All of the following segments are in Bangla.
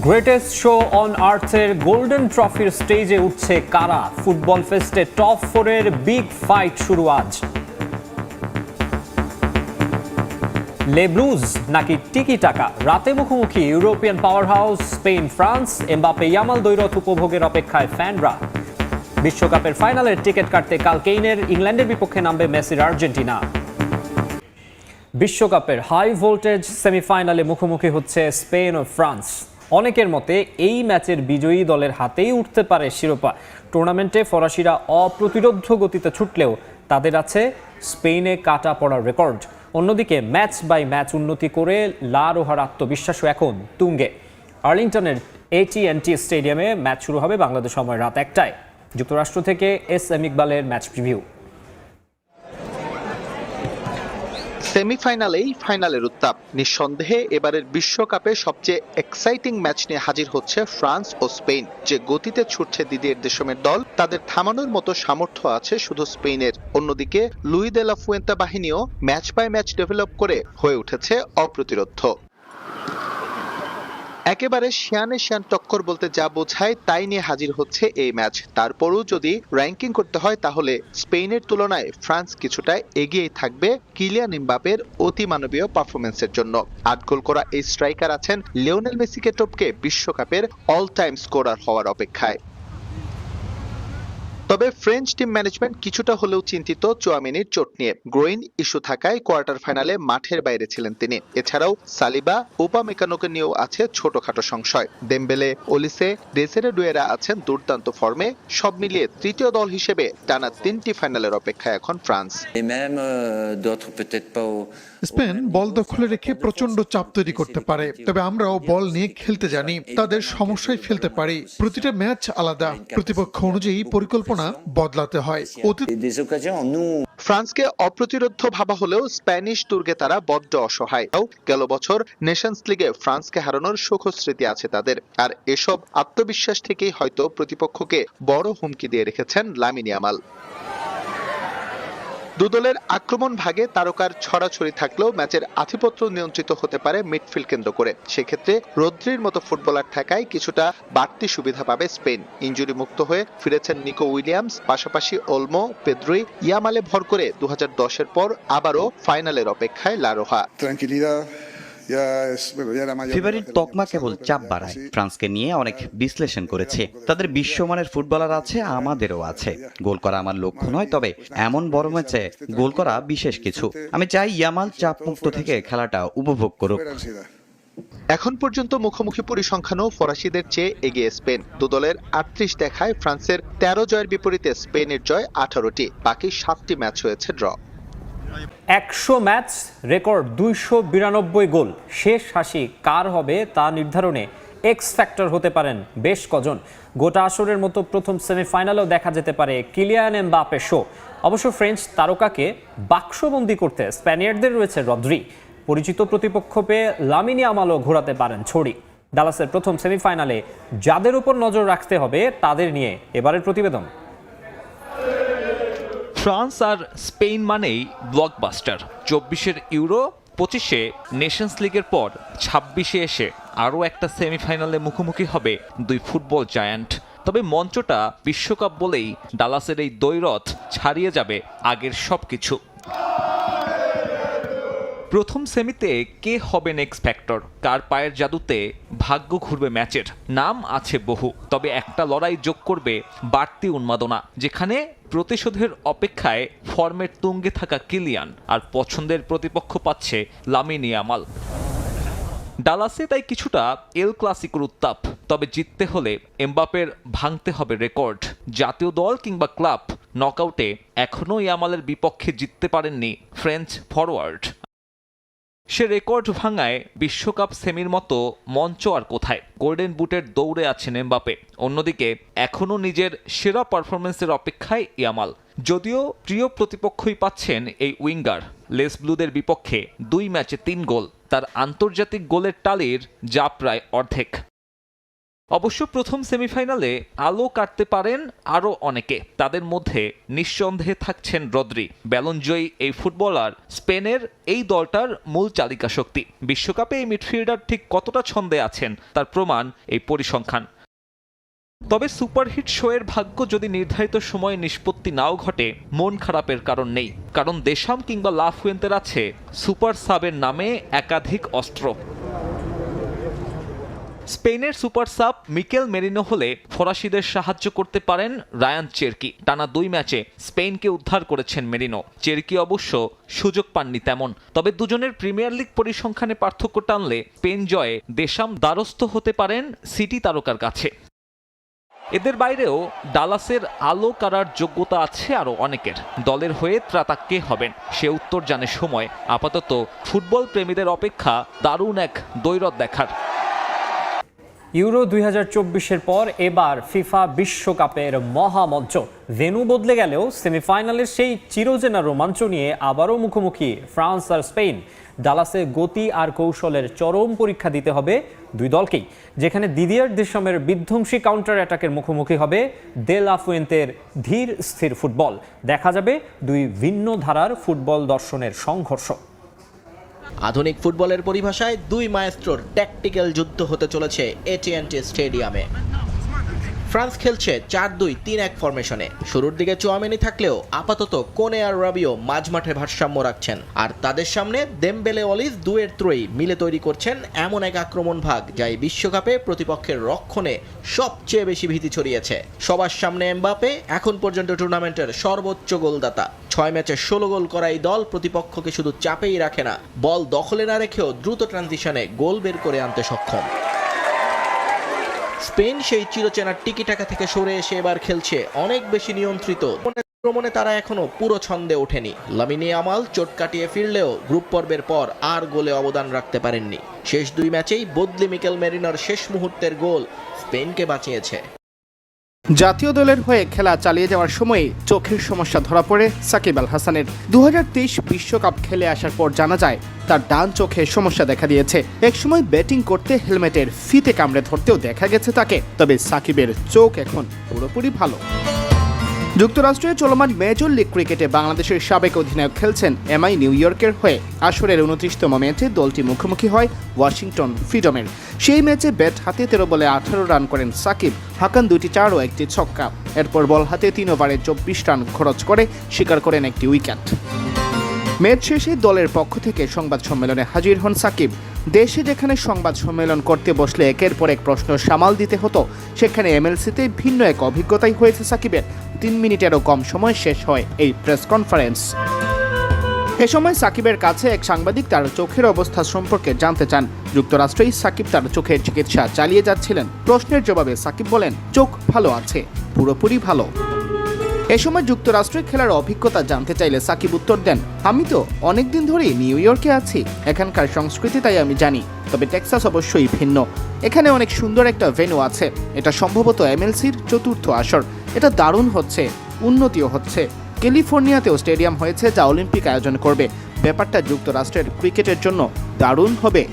গ্রেটেস্ট শো অন আর্থের গোল্ডেন ট্রফির স্টেজে উঠছে কারা? ফুটবল ফেস্টে টপ ফোরের বিগ ফাইট শুরু আজ। লেব্লুজ নাকি টিকি টাকা? রাতে মুখোমুখি European powerhouse Spain France. Mbappe Yamal দ্বৈরথ উপভোগের অপেক্ষায় ফ্যানরা। বিশ্বকাপের ফাইনালের টিকিট কাটতে কাল কেইনের ইংল্যান্ডের বিপক্ষে নামবে মেসির আর্জেন্টিনা। বিশ্বকাপের হাই ভোল্টেজ সেমিফাইনালে মুখোমুখি হচ্ছে স্পেন ও ফ্রান্স। অনেকের মতে এই ম্যাচের বিজয়ী দলের হাতেই উঠতে পারে শিরোপা। টুর্নামেন্টে ফরাসিরা অপ্রতিরোধ্য গতিতে ছুটলেও তাদের আছে স্পেনে কাটা পড়ার রেকর্ড। অন্যদিকে ম্যাচ বাই ম্যাচ উন্নতি করে লা রোহার আত্মবিশ্বাসও এখন তুঙ্গে। আর্লিংটনের AT&T স্টেডিয়ামে ম্যাচ শুরু হবে বাংলাদেশ সময় রাত 1টায়। যুক্তরাষ্ট্র থেকে SM ইকবালের ম্যাচ প্রিভিউ। সেমিফাইনালেই ফাইনালের উত্তাপ। নিঃসন্দেহে এবারের বিশ্বকাপে সবচেয়ে এক্সাইটিং ম্যাচ নিয়ে হাজির হচ্ছে ফ্রান্স ও স্পেন। যে গতিতে ছুটছে দিদিয়ের দেশমের দল, তাদের থামানোর মতো সামর্থ্য আছে শুধু স্পেনের। অন্যদিকে লুই দে লা ফুয়েন্তা বাহিনীও ম্যাচ বাই ম্যাচ ডেভেলপ করে হয়ে উঠেছে অপ্রতিরোধ্য। একেবারে শিয়ানে শিয়ান টক্কর বলতে যা বোঝায় তাই নিয়ে হাজির হচ্ছে এই ম্যাচ। তারপরও যদি র্যাঙ্কিং করতে হয় তাহলে স্পেনের তুলনায় ফ্রান্স কিছুটা এগিয়েই থাকবে কিলিয়ান এমবাপের অতিমানবীয় পারফরমেন্সের জন্য। 8 গোল করা এই স্ট্রাইকার আছেন লিওনেল মেসিকে টপকে বিশ্বকাপের অল টাইম স্কোরার হওয়ার অপেক্ষায়। তবে ফ্রেঞ্চ টিম ম্যানেজমেন্ট কিছুটা হলেও চিন্তিত চুয়ামেনির চোট নিয়ে। গ্রোইন ইস্যু থাকায় কোয়ার্টার ফাইনালে মাঠের বাইরে ছিলেন তিনি। এছাড়াও সালিবা, উপামেকানোকে নিয়েও আছে ছোটখাটো সংশয়। দেমবেলে, ওলিসে, ডেসেরে ডুয়েরা আছেন দুর্দান্ত ফর্মে। সব মিলিয়ে তৃতীয় দল হিসেবে টানা 3টি ফাইনালের অপেক্ষায় এখন ফ্রান্স। স্পেন বল দখলে রেখে প্রচন্ড চাপ তৈরি করতে পারে, তবে আমরাও বল নিয়ে খেলতে জানি। তাদের সমস্যায় ফেলতে পারি। প্রতিটা ম্যাচ আলাদা, প্রতিপক্ষ অনুযায়ী পরিকল্পনা বদলাতে হয়। ফ্রান্সকে অপ্রতিরোধ্য ভাবা হলেও স্প্যানিশ দুর্গে তারা বড্ড অসহায়। গেল বছর নেশনস লিগে ফ্রান্সকে হারানোর সুখস্মৃতি আছে তাদের। আর এসব আত্মবিশ্বাস থেকেই হয়তো প্রতিপক্ষকে বড় হুমকি দিয়ে রেখেছেন লামিন ইয়ামাল। দুদলের আক্রমণ ভাগে তারকার ছড়াছড়ি থাকলেও ম্যাচের আধিপত্য নিয়ন্ত্রিত হতে পারে মিডফিল্ড কেন্দ্র করে। সেক্ষেত্রে রদ্রির মতো ফুটবলার থাকায় কিছুটা বাড়তি সুবিধা পাবে স্পেন। ইনজুরি মুক্ত হয়ে ফিরেছেন নিকো উইলিয়ামস, পাশাপাশি ওলমো, পেদ্রি, ইয়ামালে ভর করে 2010-এর পর আবারও ফাইনালের অপেক্ষায় লা রোহা। ফেভারিট তকমা কেবল চাপ বাড়ায়। ফ্রান্সকে নিয়ে অনেক বিশ্লেষণ করেছে। তাদের বিশ্বমানের ফুটবলার আছে, আমাদেরও আছে। গোল করা আমার লক্ষ্য নয়, তবে এমন বড় ম্যাচে গোল করা বিশেষ কিছু। আমি চাই ইয়ামাল চাপ মুক্ত থেকে খেলাটা উপভোগ করুক। এখন পর্যন্ত মুখোমুখি পরিসংখ্যানও ফরাসিদের চেয়ে এগিয়ে স্পেন। দুদলের 38 দেখায় ফ্রান্সের 13 জয়ের বিপরীতে স্পেনের জয় 18টি। বাকি 7টি ম্যাচ হয়েছে ড্র। 100 ম্যাচ রেকর্ড 292 গোল। শেষ হাসি কার হবে তা নির্ধারণে এক্স ফ্যাক্টর হতে পারেন বেশ কজন। গোটা আসরের মতো প্রথম সেমিফাইনালেও দেখা যেতে পারে কিলিয়ান এমবাপে শো। অবশ্য ফ্রেঞ্চ তারকাকে বাক্সবন্দি করতে স্প্যানিয়ার্ডদের রয়েছে রদ্রি। পরিচিত প্রতিপক্ষ পেয়ে লামিন ইয়ামালও ঘোরাতে পারেন ছড়ি। ডালাসের প্রথম সেমিফাইনালে যাদের উপর নজর রাখতে হবে তাদের নিয়ে এবারের প্রতিবেদন। ফ্রান্স আর স্পেন মানেই ব্লকবাস্টার। 24-এর ইউরো, 25-এ নেশনস লিগের পর 26-এ এসে আরও একটা সেমিফাইনালে মুখোমুখি হবে দুই ফুটবল জায়ান্ট। তবে মঞ্চটা বিশ্বকাপ বলেই ডালাসের এই দ্বৈরথ ছাড়িয়ে যাবে আগের সবকিছু। প্রথম সেমিতে কে হবে নেক্সট ফ্যাক্টর? কার পায়ের জাদুতে ভাগ্য ঘুরবে ম্যাচের? নাম আছে বহু, তবে একটা লড়াই যোগ করবে বাড়তি উন্মাদনা, যেখানে প্রতিশোধের অপেক্ষায় ফর্মের তুঙ্গে থাকা কিলিয়ান আর পছন্দের প্রতিপক্ষ পাচ্ছে লামিন ইয়ামাল। ডালাসে তাই কিছুটা এল ক্লাসিকোর উত্তাপ। তবে জিততে হলে এমবাপের ভাঙতে হবে রেকর্ড। জাতীয় দল কিংবা ক্লাব নকআউটে এখনও ইয়ামালের বিপক্ষে জিততে পারেননি ফ্রেঞ্চ ফরওয়ার্ড। সে রেকর্ড ভাঙায় বিশ্বকাপ সেমির মতো মঞ্চ আর কোথায়? গোল্ডেন বুটের দৌড়ে আছেন এমবাপে। অন্যদিকে এখনও নিজের সেরা পারফরমেন্সের অপেক্ষায় ইয়ামাল। যদিও প্রিয় প্রতিপক্ষই পাচ্ছেন এই উইঙ্গার। লেস ব্লুদের বিপক্ষে 2 ম্যাচে 3 গোল, তার আন্তর্জাতিক গোলের টালির যা প্রায় অর্ধেক। অবশ্য প্রথম সেমিফাইনালে আলো কাটতে পারেন আরও অনেকে। তাদের মধ্যে নিঃসন্দেহে থাকছেন রদ্রি। ব্যালনজয়ী এই ফুটবলার স্পেনের এই দলটার মূল চালিকা শক্তি। বিশ্বকাপে এই মিডফিল্ডার ঠিক কতটা ছন্দে আছেন তার প্রমাণ এই পরিসংখ্যান। তবে সুপারহিট শোয়ের ভাগ্য যদি নির্ধারিত সময়ে নিষ্পত্তি নাও ঘটে, মন খারাপের কারণ নেই। কারণ দেশাম কিংবা লা ফুয়েন্তের আছে সুপার সাবের নামে একাধিক অস্ত্র। স্পেনের সুপার সাব মিকেল মেরিনো হলে ফরাসিদের সাহায্য করতে পারেন রায়ান চেরকি। টানা 2 ম্যাচে স্পেনকে উদ্ধার করেছেন মেরিনো। চেরকি অবশ্য সুযোগ পাননি তেমন। তবে দুজনের প্রিমিয়ার লিগ পরিসংখ্যানে পার্থক্য টানলে স্পেন জয়ে দেশাম দ্বারস্থ হতে পারেন সিটি তারকার কাছে। এদের বাইরেও ডালাসের আলো কাড়ার যোগ্যতা আছে আরও অনেকের। দলের হয়ে ত্রাতা কে হবেন সে উত্তর জানে সময়। আপাতত ফুটবল প্রেমীদের অপেক্ষা দারুণ এক দ্বৈরথ দেখার। ইউরো 2024-এর পর এবার ফিফা বিশ্বকাপের মহামঞ্চ। ভেন্যু বদলে গেলেও সেমিফাইনালের সেই চিরচেনা রোমাঞ্চ নিয়ে আবারও মুখোমুখি ফ্রান্স আর স্পেন। ডালাসে গতি আর কৌশলের চরম পরীক্ষা দিতে হবে দুই দলকেই, যেখানে দিদিয়ার দেশামের বিধ্বংসী কাউন্টার অ্যাটাকের মুখোমুখি হবে দে লা ফুয়েন্তের ধীর স্থির ফুটবল। দেখা যাবে দুই ভিন্ন ধারার ফুটবল দর্শনের সংঘর্ষ। আধুনিক ফুটবলের পরিভাষায় দুই মায়েস্ট্রোর ট্যাকটিক্যাল যুদ্ধ হতে চলেছে এটিএনটি স্টেডিয়ামে। ফ্রান্স খেলছে 4-2-3-1 ফরমেশনে। শুরুর দিকে চুয়ামেনি থাকলেও আপাতত কোনে আর রাবিও মাঝমাঠে ভারসাম্য রাখছেন। আর তাদের সামনে দেমবেলে অলিস দুয়ের ত্রয়ী মিলে তৈরি করছেন এমন এক আক্রমণ ভাগ যা এই বিশ্বকাপে প্রতিপক্ষের রক্ষণে সবচেয়ে বেশি ভীতি ছড়িয়েছে। সবার সামনে এমবাপে এখন পর্যন্ত টুর্নামেন্টের সর্বোচ্চ গোলদাতা। 6 ম্যাচে 16 গোল করা এই দল প্রতিপক্ষকে শুধু চাপেই রাখে না, বল দখলে না রেখেও দ্রুত ট্রানজিশনে গোল বের করে আনতে সক্ষম। স্পেন সেই চিরচেনা টিকিটাকা থেকে সরে এসে এবার খেলছে অনেক বেশি নিয়ন্ত্রিত। আক্রমণে তারা এখনো পুরো ছন্দে ওঠেনি। লামিনে ইয়ামাল চোট কাটিয়ে ফিরলেও গ্রুপ পর্বের পর আর গোলে অবদান রাখতে পারেননি। শেষ 2 ম্যাচেই বদলি মিকেল মেরিনোর শেষ মুহূর্তের গোল স্পেনকে বাঁচিয়েছে। জাতীয় দলের হয়ে খেলা চালিয়ে যাওয়ার সময় চোখের সমস্যা ধরা পড়ে সাকিব আল হাসানের। 2023 বিশ্বকাপ খেলে আসার পর জানা যায় তার ডান চোখে সমস্যা দেখা দিয়েছে। একসময় ব্যাটিং করতে হেলমেটের ফিতে কামড়ে ধরতেও দেখা গেছে তাকে। তবে সাকিবের চোখ এখন পুরোপুরি ভালো। যুক্তরাষ্ট্রে চলমান মেজর লিগ ক্রিকেটে বাংলাদেশের সাবেক অধিনায়ক খেলছেন এমআই নিউ ইয়র্কের হয়ে। আসরের 29তম ম্যাচে দলটি মুখোমুখি হয় ওয়াশিংটন ফ্রিডমের। সেই ম্যাচে ব্যাট হাতে 13 বলে 18 রান করেন সাকিব। হাকান 2টি 4 ও 1টি ছক্কা। এরপর বল হাতে 3 ওভারে 24 রান খরচ করে শিকার করেন একটি উইকেট। ম্যাচ শেষে দলের পক্ষ থেকে সংবাদ সম্মেলনে হাজির হন সাকিব। দেশে যেখানে সংবাদ সম্মেলন করতে বসলে একের পর এক প্রশ্ন সামাল দিতে হতো, সেখানে এমএলসিতে ভিন্ন এক অভিজ্ঞতাই হয়েছে সাকিবের। 3 মিনিটেরও কম সময় শেষ হয় এই প্রেস কনফারেন্স। এ সময় সাকিবের কাছে এক সাংবাদিক তার চোখের অবস্থা সম্পর্কে জানতে চান। যুক্তরাষ্ট্রেই সাকিব তার চোখের চিকিৎসা চালিয়ে যাচ্ছিলেন। প্রশ্নের জবাবে সাকিব বলেন, চোখ ভালো আছে, পুরোপুরি ভালো। এ সময় যুক্তরাষ্ট্রে খেলার অভিজ্ঞতা জানতে চাইলে সাকিব উত্তর দেন, আমি তো অনেকদিন ধরেই নিউ ইয়র্কে আছি, এখানকার সংস্কৃতি তাই আমি জানি। তবে টেক্সাস অবশ্যই ভিন্ন। এখানে অনেক সুন্দর একটা ভেন্যু আছে। এটা সম্ভবত এমএলসির 4র্থ আসর। এটা দারুণ হচ্ছে, উন্নতিও হচ্ছে। ক্যালিফোর্নিয়াতেও স্টেডিয়াম হয়েছে যা অলিম্পিক আয়োজন করবে। ব্যাপারটা যুক্তরাষ্ট্রের ক্রিকেটের জন্য দারুণ হবে।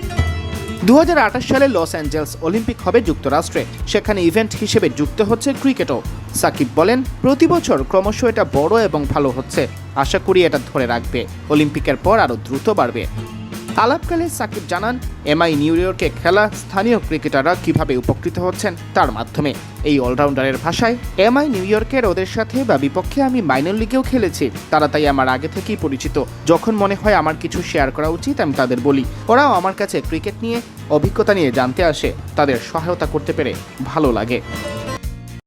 2028 সালে লস অ্যাঞ্জেলস অলিম্পিক হবে যুক্তরাষ্ট্রে। সেখানে ইভেন্ট হিসেবে যুক্ত হচ্ছে ক্রিকেটও। সাকিব বলেন, প্রতি বছর ক্রমশ এটা বড় এবং ভালো হচ্ছে। আশা করি এটা ধরে রাখবে। অলিম্পিকের পর আরও দ্রুত বাড়বে। আলাপকালে সাকিব জানান, এমআই নিউ ইয়র্কে খেলা স্থানীয় ক্রিকেটাররা কিভাবে উপকৃত হচ্ছেন তার মাধ্যমে। এই অলরাউন্ডারের ভাষায়, এমআই নিউ ইয়র্কের ওদের সাথে বা বিপক্ষে আমি মাইনর লিগেও খেলেছি। তারা তাই আমার আগে থেকেই পরিচিত। যখন মনে হয় আমার কিছু শেয়ার করা উচিত আমি তাদের বলি। ওরাও আমার কাছে ক্রিকেট নিয়ে অভিজ্ঞতা নিয়ে জানতে আসে। তাদের সহায়তা করতে পেরে ভালো লাগে।